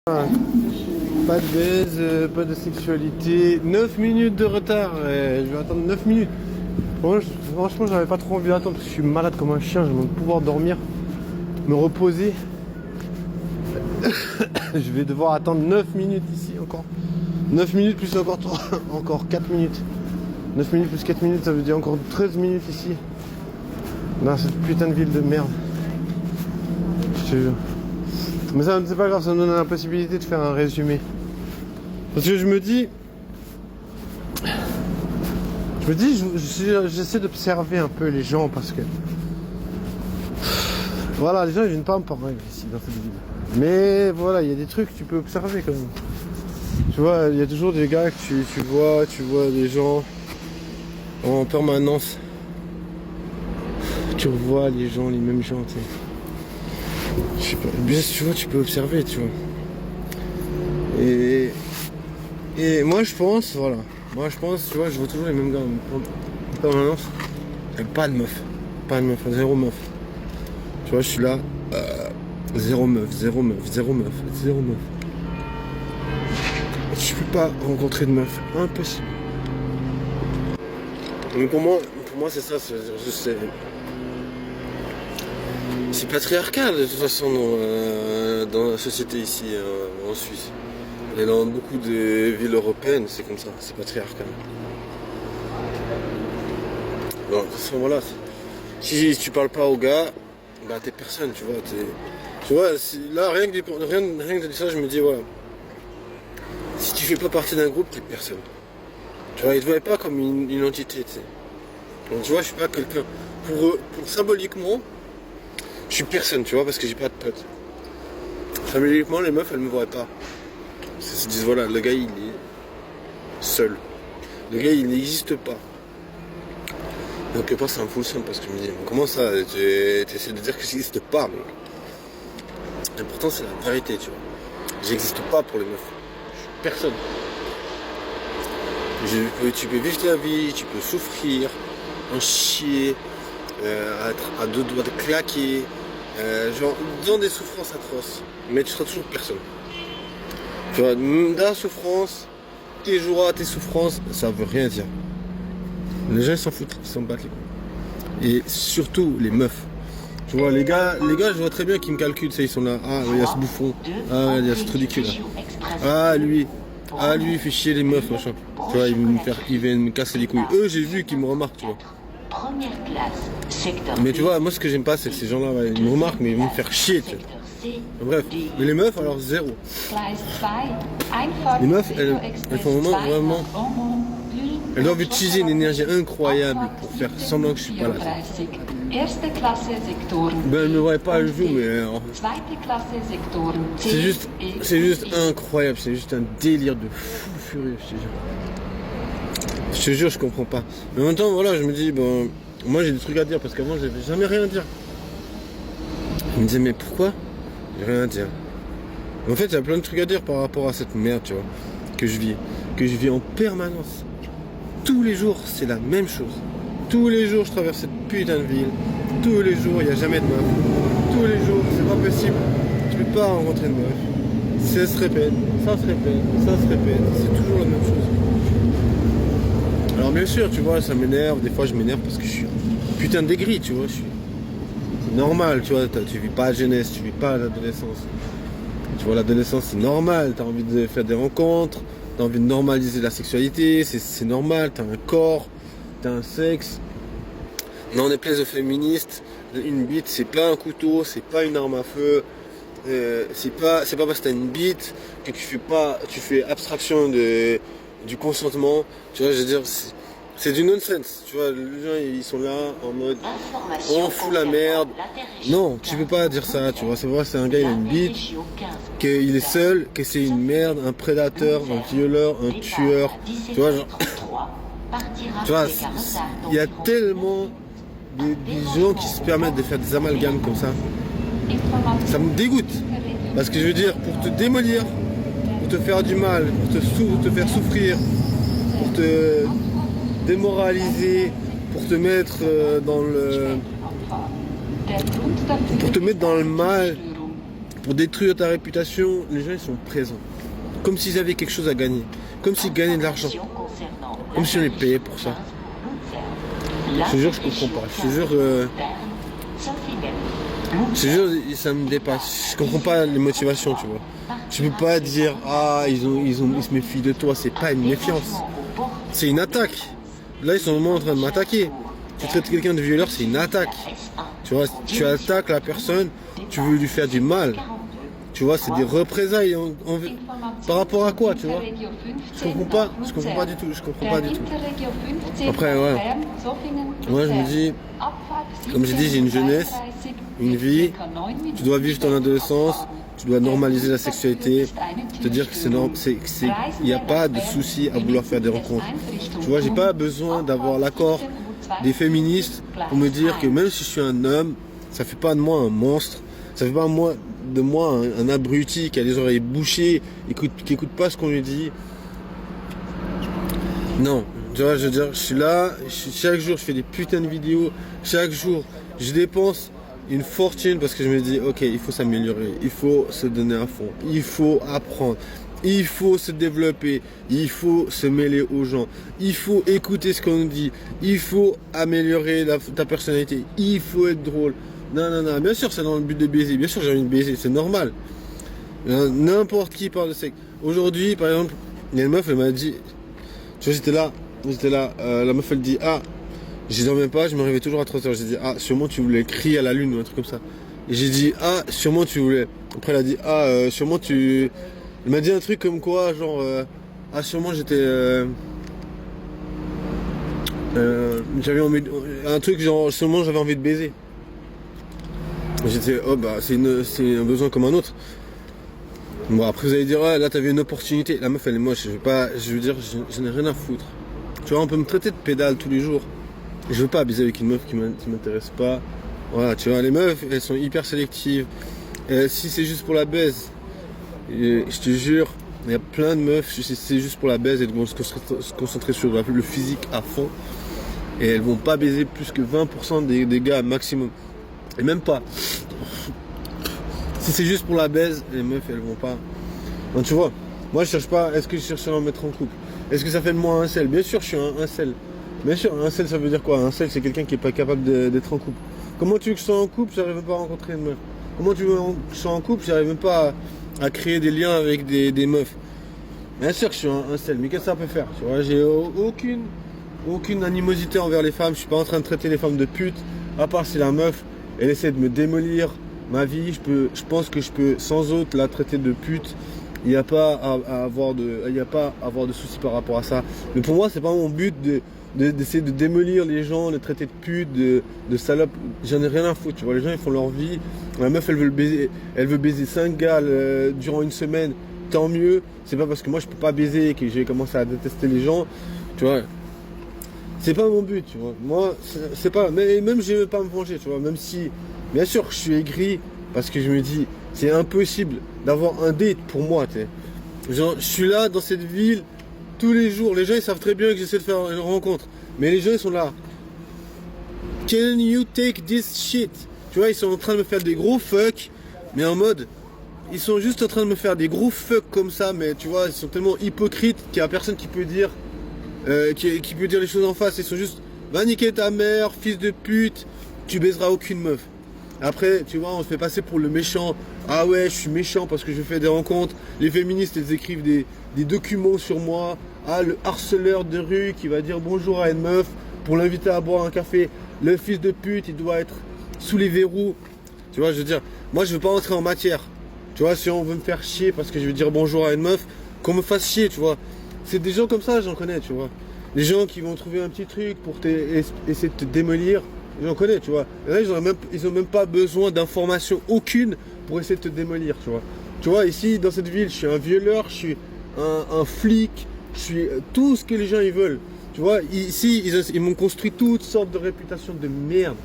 Pas de baise, pas de sexualité. 9 minutes de retard. Je vais attendre 9 minutes. Franchement, j'avais pas trop envie d'attendre parce que je suis malade comme un chien. Je vais pouvoir dormir, me reposer. Je vais devoir attendre 9 minutes ici encore. 9 minutes plus encore 3, encore 4 minutes. 9 minutes plus 4 minutes, ça veut dire encore 13 minutes ici. Dans cette putain de ville de merde. Je te jure. Mais ça, c'est pas grave, ça me donne la possibilité de faire un résumé. Parce que je me dis, j'essaie d'observer un peu les gens parce que, voilà, les gens ils viennent pas me parler ici dans cette ville. Mais voilà, il y a des trucs que tu peux observer quand même. Tu vois, il y a toujours des gars que tu vois des gens en permanence. Tu revois les gens, les mêmes gens, tu sais. Je sais pas, bien tu vois, tu peux observer, tu vois. Et moi je pense, voilà. Moi je pense, tu vois, je vois toujours les mêmes gars en permanence. Et pas de meuf. Pas de meuf, zéro meuf. Tu vois, je suis là. Zéro meuf, zéro meuf, zéro meuf, zéro meuf. Je peux pas rencontrer de meuf. Impossible. Mais pour moi c'est ça, c'est patriarcal de toute façon dans la société ici en Suisse. Et dans beaucoup de villes européennes, c'est comme ça, c'est patriarcal. Bon, de toute façon, voilà. Si tu parles pas aux gars, bah t'es personne, tu vois. Tu vois, là, rien que de ça, je me dis, voilà. Si tu fais pas partie d'un groupe, t'es personne. Tu vois, ils te voient pas comme une entité, tu sais. Donc, tu vois, je suis pas quelqu'un. Pour symboliquement, je suis personne, tu vois, parce que j'ai pas de potes. Symboliquement, les meufs, elles me voient pas. Ils se disent, voilà, le gars, il est seul. Le gars, il n'existe pas. Donc, quelque part, ça me fout le seum parce que je me dis, comment ça, tu essaies de dire que j'existe pas, mais. Et pourtant, c'est la vérité, tu vois. J'existe pas pour les meufs. Je suis personne. Tu peux vivre ta vie, tu peux souffrir, en chier, être à deux doigts de claquer, genre dans des souffrances atroces, mais tu seras toujours personne. Tu vois, ta souffrance, tes joies, tes souffrances, ça veut rien dire. Les gens ils s'en foutent, ils s'en battent les couilles. Et surtout les meufs. Tu vois, les gars, je vois très bien qu'ils me calculent, ils sont là. Ah, il y a ce bouffon. Ah, il y a ce ridicule là. Ah, lui, il fait chier les meufs, machin. Tu vois, il vient me casser les couilles. Eux, j'ai vu qu'ils me remarquent, tu vois. Mais tu vois, moi, ce que j'aime pas, c'est que ces gens-là, ouais, ils me remarquent, mais ils vont me faire chier, tu vois. Bref, mais les meufs, alors zéro. Les meufs, elles font vraiment. Elles doivent utiliser une énergie incroyable pour faire semblant que je suis pas là. Ben, elles ne me voient pas, je joue, mais c'est juste incroyable, c'est juste un délire de fou furieux, je te jure. Je te jure, je comprends pas. Mais en même temps, voilà, je me dis, bon, moi j'ai des trucs à dire parce qu'avant j'avais jamais rien à dire. Je me disais, mais pourquoi j'ai rien à dire? En fait, il y a plein de trucs à dire par rapport à cette merde, tu vois, que je vis en permanence. Tous les jours, c'est la même chose. Tous les jours, je traverse cette putain de ville. Tous les jours, il n'y a jamais de meuf. Tous les jours, c'est pas possible. Tu peux pas rencontrer de meuf. Ça se répète, ça se répète, ça se répète. C'est toujours la même chose. Alors bien sûr, tu vois, ça m'énerve. Des fois, je m'énerve parce que je suis putain de dégris, tu vois. C'est normal, tu vois. Tu vis pas la jeunesse, tu vis pas l'adolescence. Tu vois, l'adolescence, c'est normal. T'as envie de faire des rencontres. T'as envie de normaliser la sexualité, c'est normal, t'as un corps, t'as un sexe. Non, on est plein de féministes, une bite c'est pas un couteau, c'est pas une arme à feu, c'est pas parce que t'as une bite que tu fais abstraction du consentement, tu vois, je veux dire, c'est du nonsense, tu vois, les gens ils sont là en mode on fout la merde. Non, tu peux pas dire ça, tu vois, c'est vrai, c'est un gars, il a une bite, qu'il est seul, que c'est une merde, un prédateur, un violeur, un tueur, tu vois, genre, tu vois, il y a tellement des gens qui se permettent de faire des amalgames comme ça. Ça me dégoûte, parce que je veux dire, pour te démolir, pour te faire du mal, pour te faire souffrir, pour te démoraliser, pour te mettre dans le mal, pour détruire ta réputation, les gens ils sont présents. Comme s'ils avaient quelque chose à gagner. Comme s'ils gagnaient de l'argent. Comme si on les payait pour ça. Je te jure, je comprends pas. Je te jure, ça me dépasse. Je comprends pas les motivations, tu vois. Je peux pas dire, ah, ils se méfient de toi. C'est pas une méfiance. C'est une attaque. Là, ils sont vraiment en train de m'attaquer. Tu traites quelqu'un de violeur, c'est une attaque. Tu vois, tu attaques la personne, tu veux lui faire du mal. Tu vois, c'est des représailles par rapport à quoi, tu vois. Je comprends pas du tout. Après, ouais. Moi, je me dis, comme j'ai dit, j'ai une jeunesse, une vie. Tu dois vivre ton adolescence, tu dois normaliser la sexualité, te dire que il n'y a pas de souci à vouloir faire des rencontres. Tu vois, j'ai pas besoin d'avoir l'accord des féministes pour me dire que même si je suis un homme, ça fait pas de moi un monstre, ça fait pas de moi un abruti qui a les oreilles bouchées, qui écoute pas ce qu'on lui dit. Non, tu vois, je veux dire, je suis là, chaque jour je fais des putains de vidéos, chaque jour je dépense une fortune parce que je me dis, ok, il faut s'améliorer, il faut se donner à fond, il faut apprendre. Il faut se développer, il faut se mêler aux gens, il faut écouter ce qu'on nous dit, il faut améliorer ta personnalité, il faut être drôle. Non, bien sûr c'est dans le but de baiser, bien sûr j'ai envie de baiser, c'est normal. N'importe qui parle de sexe. Aujourd'hui par exemple, il y a une meuf, elle m'a dit, tu vois j'étais là, la meuf elle dit, ah, je dormais pas, je me réveillais toujours à 3h, j'ai dit, ah, sûrement tu voulais crier à la lune ou un truc comme ça. Et j'ai dit, ah, sûrement tu voulais. Après elle a dit, ah, sûrement tu... Il m'a dit un truc comme quoi, genre, ah sûrement j'étais, j'avais envie, un truc genre, sûrement j'avais envie de baiser. J'étais, oh bah c'est un besoin comme un autre. Bon après vous allez dire, ah, là t'avais une opportunité, la meuf elle est moche, je veux dire, je n'ai rien à foutre. Tu vois, on peut me traiter de pédale tous les jours. Je veux pas baiser avec une meuf qui m'intéresse pas. Voilà, tu vois, les meufs, elles sont hyper sélectives. Si c'est juste pour la baise, et je te jure, il y a plein de meufs, c'est juste pour la baise, elles vont se concentrer sur le physique à fond. Et elles vont pas baiser plus que 20% des gars maximum. Et même pas. Si c'est juste pour la baise, les meufs elles vont pas. Donc tu vois, moi je cherche pas, est-ce que je cherche à en mettre en couple? Est-ce que ça fait de moi un sel? Bien sûr je suis un sel. Bien sûr, un sel ça veut dire quoi? Un sel c'est quelqu'un qui est pas capable d'être en couple. Comment tu veux que je sois en couple, j'arrive même pas à rencontrer une meuf? Comment tu veux que je sois en couple, j'arrive même pas à créer des liens avec des meufs? Bien sûr que je suis un sel, mais qu'est-ce que ça peut faire? Tu vois, j'ai aucune animosité envers les femmes, je suis pas en train de traiter les femmes de putes, à part si la meuf, elle essaie de me démolir ma vie, je pense que je peux sans autre la traiter de pute. Il n'y a pas à avoir de soucis par rapport à ça. Mais pour moi, c'est pas mon but d'essayer de démolir les gens, de traiter de pute, de salope. J'en ai rien à foutre, tu vois. Les gens, ils font leur vie. La meuf, elle veut baiser 5 gars durant une semaine. Tant mieux. C'est pas parce que moi, je peux pas baiser que j'ai commencé à détester les gens. Tu vois. C'est pas mon but, tu vois. Moi, c'est pas... Mais même, je veux pas me venger, tu vois. Même si, bien sûr, je suis aigri parce que je me dis... C'est impossible d'avoir un date pour moi, tu sais. Genre, je suis là dans cette ville tous les jours. Les gens ils savent très bien que j'essaie de faire une rencontre. Mais les gens ils sont là. Can you take this shit? Tu vois, ils sont en train de me faire des gros fuck. Mais en mode. Ils sont juste en train de me faire des gros fuck comme ça. Mais tu vois, ils sont tellement hypocrites qu'il n'y a personne qui peut dire. Qui peut dire les choses en face. Ils sont juste. Va niquer ta mère, fils de pute. Tu baiseras aucune meuf. Après, tu vois, on se fait passer pour le méchant. Ah ouais, je suis méchant parce que je fais des rencontres. Les féministes, elles écrivent des documents sur moi. Ah, le harceleur de rue qui va dire bonjour à une meuf pour l'inviter à boire un café. Le fils de pute, il doit être sous les verrous. Tu vois, je veux dire, moi, je veux pas entrer en matière. Tu vois, si on veut me faire chier parce que je veux dire bonjour à une meuf, qu'on me fasse chier, tu vois. C'est des gens comme ça, j'en connais, tu vois. Les gens qui vont trouver un petit truc pour essayer de te démolir. J'en connais, tu vois. Là, ils ont même pas besoin d'informations aucune pour essayer de te démolir, tu vois. Tu vois, ici, dans cette ville, je suis un violeur, je suis un flic, je suis tout ce que les gens ils veulent. Tu vois, ici, ils m'ont construit toutes sortes de réputations de merde.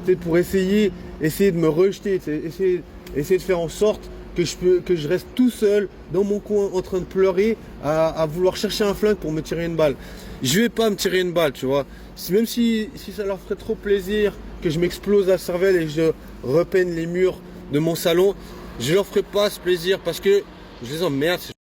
Peut-être pour essayer de me rejeter, essayer de faire en sorte que je reste tout seul dans mon coin en train de pleurer à vouloir chercher un flingue pour me tirer une balle. Je vais pas me tirer une balle, tu vois. Même si ça leur ferait trop plaisir que je m'explose la cervelle et que je repeigne les murs de mon salon, je leur ferai pas ce plaisir parce que je les emmerde.